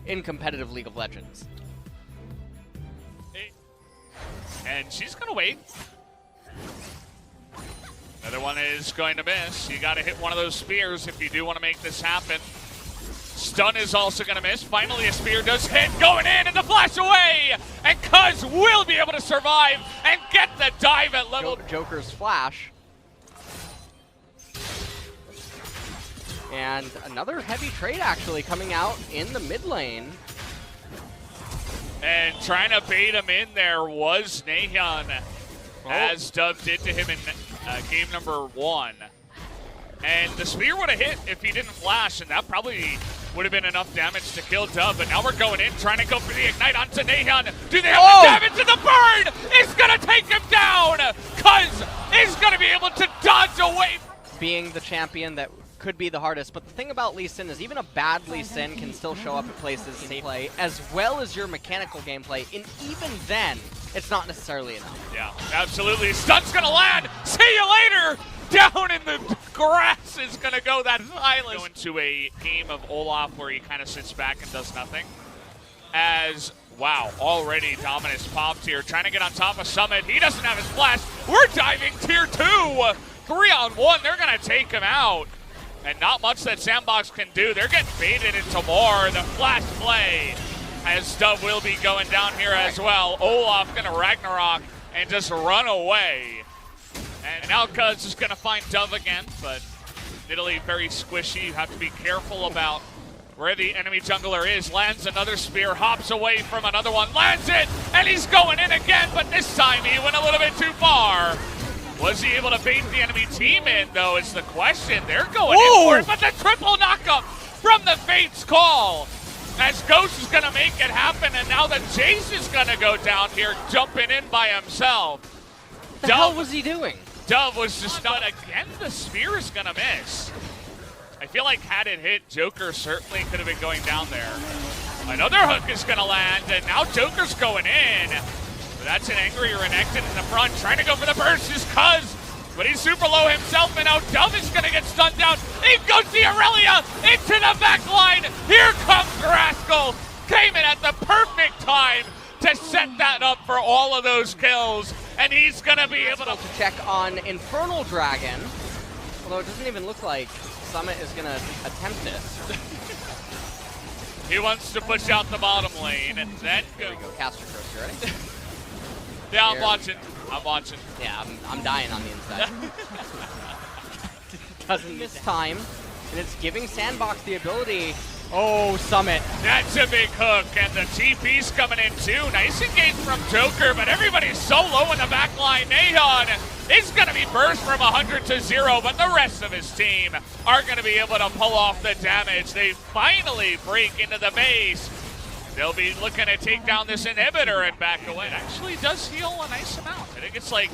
in competitive League of Legends. And she's going to wait. Another one is going to miss. You got to hit one of those spears if you do want to make this happen. Stun is also going to miss. Finally, a spear does hit, going in, and the flash away! And Cuz will be able to survive and get the dive at level. Joker's flash. And another heavy trade actually coming out in the mid lane. And trying to bait him in there was Nahyun, as Dove did to him in game number 1. And the spear would have hit if he didn't flash, and that probably would have been enough damage to kill Dove. But now we're going in, trying to go for the ignite onto Nahyun. Do they have the damage? And the burn is going to take him down! Cuz is going to be able to dodge away. Being the champion that could be the hardest, but the thing about Lee Sin is even a bad Lee Sin can still show up at places in play, as well as your mechanical gameplay, and even then, it's not necessarily enough. Yeah, absolutely. Stun's gonna land! See you later! Down in the grass is gonna go that silence. Go into a game of Olaf where he kind of sits back and does nothing. As, wow, already Dominus popped here, trying to get on top of Summit. He doesn't have his flash. We're diving tier 2! 3-on-1, they're gonna take him out. And not much that Sandbox can do. They're getting baited into more. The flash play, as Dove will be going down here as well. Olaf gonna Ragnarok and just run away. And now Cuz is gonna find Dove again, but Italy very squishy. You have to be careful about where the enemy jungler is. Lands another spear, hops away from another one, lands it, and he's going in again, but this time he went a little bit too far. Was he able to bait the enemy team in, though, is the question. They're going in for it, but the triple knockup from the Fates call. As Ghost is going to make it happen, and now the Jace is going to go down here, jumping in by himself. What the hell was he doing? Dove was just not. Again, the spear is going to miss. I feel like had it hit, Joker certainly could have been going down there. Another hook is going to land, and now Joker's going in. That's an angry Renekton in the front, trying to go for the burst is Cuz, but he's super low himself, and now Dove is going to get stunned down. In goes the Aurelia into the back line. Here comes Rascal, came in at the perfect time to set that up for all of those kills, and he's going to be able to check on Infernal Dragon, although it doesn't even look like Summit is going to attempt this. He wants to push out the bottom lane, and then go. Caster Curse, you ready? Yeah, I'm watching. I'm watching. Yeah, I'm dying on the inside. Doesn't this time, and it's giving Sandbox the ability. Oh, Summit. That's a big hook, and the TP's coming in too. Nice engage from Joker, but everybody's so low in the back line. Nahyun is going to be burst from 100 to 0, but the rest of his team are going to be able to pull off the damage. They finally break into the base. They'll be looking to take down this inhibitor and back away. It actually does heal a nice amount. I think it's like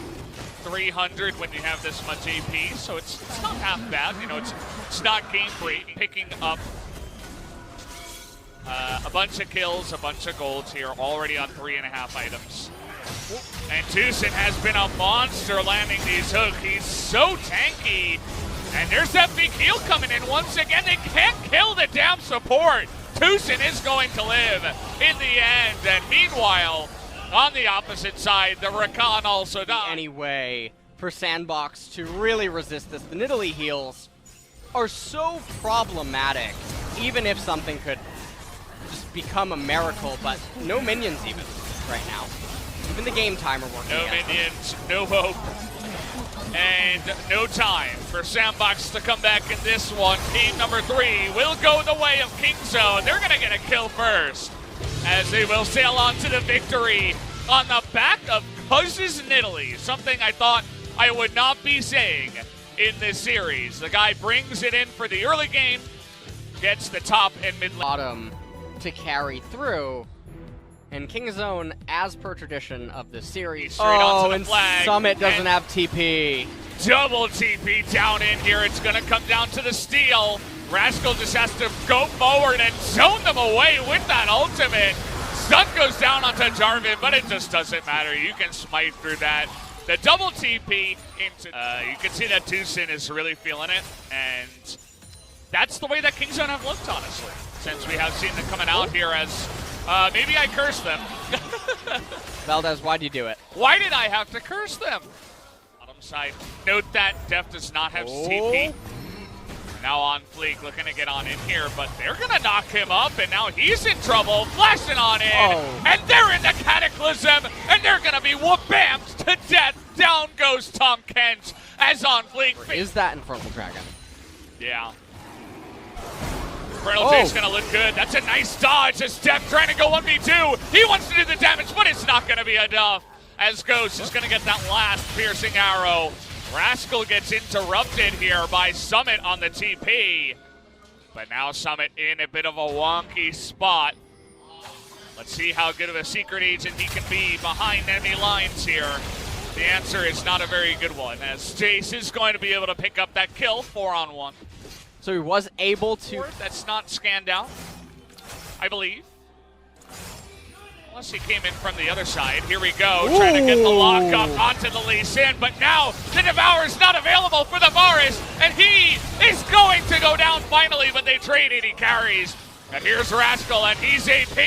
300 when you have this much AP, so it's not half bad. You know, it's not game breaking. Picking up a bunch of kills, a bunch of golds here, already on 3.5 items. And Tucson has been a monster landing these hooks. He's so tanky. And there's that big heal coming in once again. They can't kill the damn support. Tucson is going to live in the end, and meanwhile, on the opposite side, the Rakan also died. Anyway, for Sandbox to really resist this, the Nidalee heals are so problematic, even if something could just become a miracle, but no minions even right now. Even the game timer working. No minions, no hope. And no time for Sandbox to come back in this one. Team number 3 will go the way of Kingzone. They're going to get a kill first, as they will sail on to the victory on the back of Cuz's Nidalee. Something I thought I would not be saying in this series. The guy brings it in for the early game, gets the top and mid bottom to carry through. And Kingzone, as per tradition of the series, straight onto the flag. Summit doesn't have TP. Double TP down in here. It's going to come down to the steal. Rascal just has to go forward and zone them away with that ultimate. Stun goes down onto Jarvan, but it just doesn't matter. You can smite through that. The double TP into... you can see that Tucson is really feeling it, and that's the way that Kingzone have looked, honestly. since we have seen them coming out here as maybe I cursed them. Valdez, why'd you do it? Why did I have to curse them? Bottom side. Note that Def does not have TP. Now on Fleek looking to get on in here, but they're going to knock him up, and now he's in trouble, flashing on in, and they're in the Cataclysm, and they're going to be whoop-bammed to death. Down goes Tom Kent as on Fleek. Is that Infernal Dragon? Yeah. Infernal Dragon's going to look good. That's a nice dodge as Def trying to go 1v2. He wants to do the damage, but it's not going to be enough as Ghost is going to get that last piercing arrow. Rascal gets interrupted here by Summit on the TP. But now Summit in a bit of a wonky spot. Let's see how good of a secret agent he can be behind enemy lines here. The answer is not a very good one, as Jace is going to be able to pick up that kill 4-on-1. So he was able to... That's not scanned out, I believe. Unless he came in from the other side. Here we go, trying to get the lockup onto the Lee Sin, but now the Devour's not available for the Varus, and he is going to go down finally, but they trade 80 carries. And here's Rascal, and he's AP.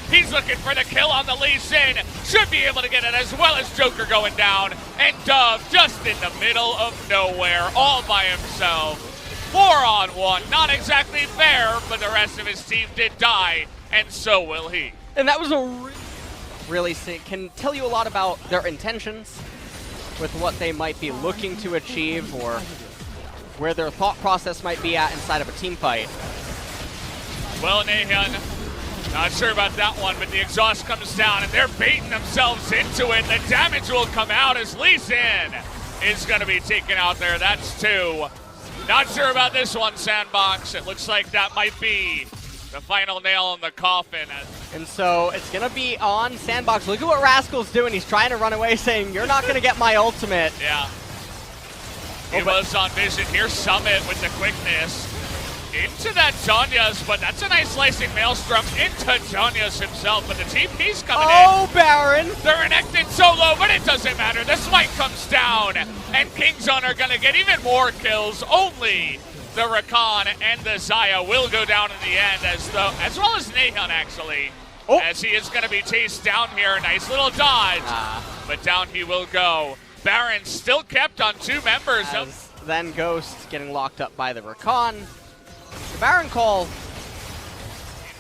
He's looking for the kill on the Lee Sin. Should be able to get it, as well as Joker going down. And Dove just in the middle of nowhere, all by himself. 4-on-1, not exactly fair, but the rest of his team did die, and so will he. And that was a really sick, can tell you a lot about their intentions with what they might be looking to achieve or where their thought process might be at inside of a team fight. Well, Nahan, not sure about that one, but the exhaust comes down and they're baiting themselves into it. The damage will come out as Lee Sin is going to be taken out there. That's 2. Not sure about this one, Sandbox. It looks like that might be the final nail in the coffin. And so it's going to be on Sandbox. Look at what Rascal's doing. He's trying to run away, saying, you're not going to get my ultimate. Yeah. He was on vision. Here's Summit with the quickness. Into that Zhonya's, but that's a nice slicing Maelstrom into Zhonya's himself, but the TP's coming in. Oh, Baron! They're connected so low, but it doesn't matter. The smite comes down, and Kingzone are going to get even more kills. Only the Rakan and the Xayah will go down in the end, as well as Nahan, actually, as he is going to be chased down here. Nice little dodge, but down he will go. Baron still kept on 2 members. Then Ghost getting locked up by the Rakan. The Baron call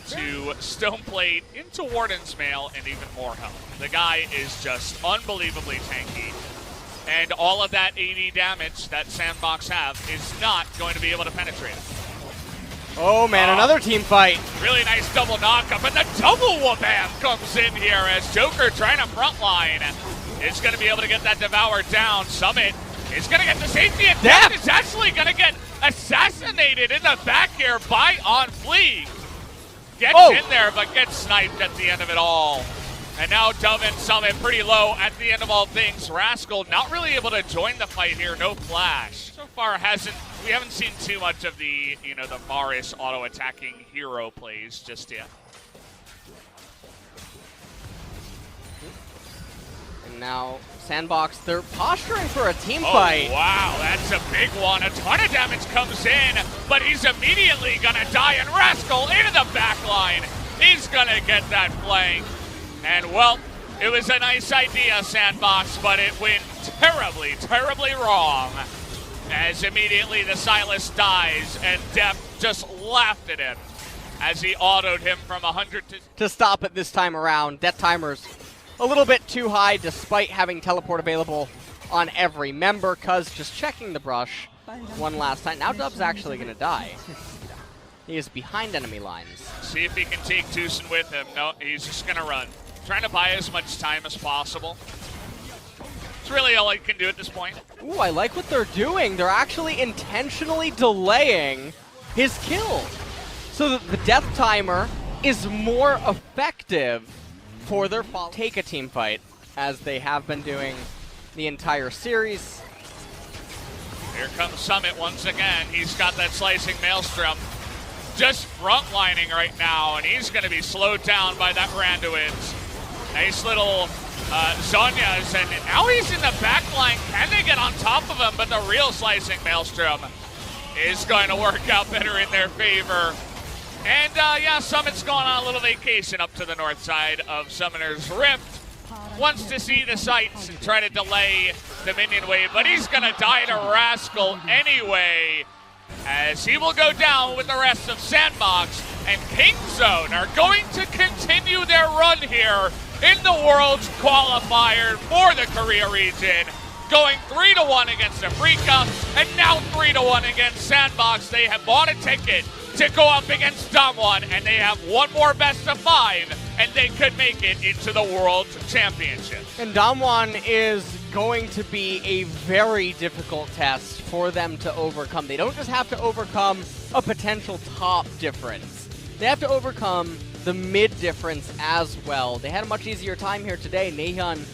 to Stoneplate, into Warden's Mail, and even more health. The guy is just unbelievably tanky. And all of that 80 damage that Sandbox have is not going to be able to penetrate it. Oh man, another team fight. Really nice double knockup, and the double whoop-bam comes in here as Joker trying to frontline is going to be able to get that Devour down. Summit is going to get the safety, and Death is actually going to get assassinated in the back here by On Fleek. Gets in there, but gets sniped at the end of it all. And now Dove and Summit pretty low at the end of all things. Rascal not really able to join the fight here, no flash. So far we haven't seen too much of the, the Varus auto-attacking hero plays just yet. And now Sandbox, they're posturing for a team fight. Wow, that's a big one. A ton of damage comes in, but he's immediately gonna die, and Rascal into the back line. He's gonna get that flank. And well, it was a nice idea, Sandbox, but it went terribly, terribly wrong. As immediately the Silas dies, and Def just laughed at him as he autoed him from 100 to stop it this time around. Death timer's a little bit too high despite having teleport available on every member. Cuz just checking the brush one last time. Now Dub's actually going to die. He is behind enemy lines. See if he can take Tucson with him. No, he's just going to run. Trying to buy as much time as possible. It's really all he can do at this point. Ooh, I like what they're doing. They're actually intentionally delaying his kill so that the death timer is more effective for their follow. Take a team fight, as they have been doing the entire series. Here comes Summit once again. He's got that slicing Maelstrom. Just frontlining right now, and he's going to be slowed down by that Randuin's. Nice little Zhonya's, and now he's in the back line. Can they get on top of him? But the real slicing Maelstrom is going to work out better in their favor. And yeah, Summit's gone on a little vacation up to the north side of Summoner's Rift. Wants to see the sights and try to delay the minion wave, but he's gonna die to Rascal anyway, as he will go down with the rest of Sandbox, and Kingzone are going to continue their run here in the World's Qualifier for the Korea region, going 3-1 against Africa, and now 3-1 against Sandbox. They have bought a ticket to go up against Damwon, and they have one more best of 5, and they could make it into the World Championship. And Damwon is going to be a very difficult test for them to overcome. They don't just have to overcome a potential top difference. They have to overcome the mid difference as well. They had a much easier time here today. Nahyun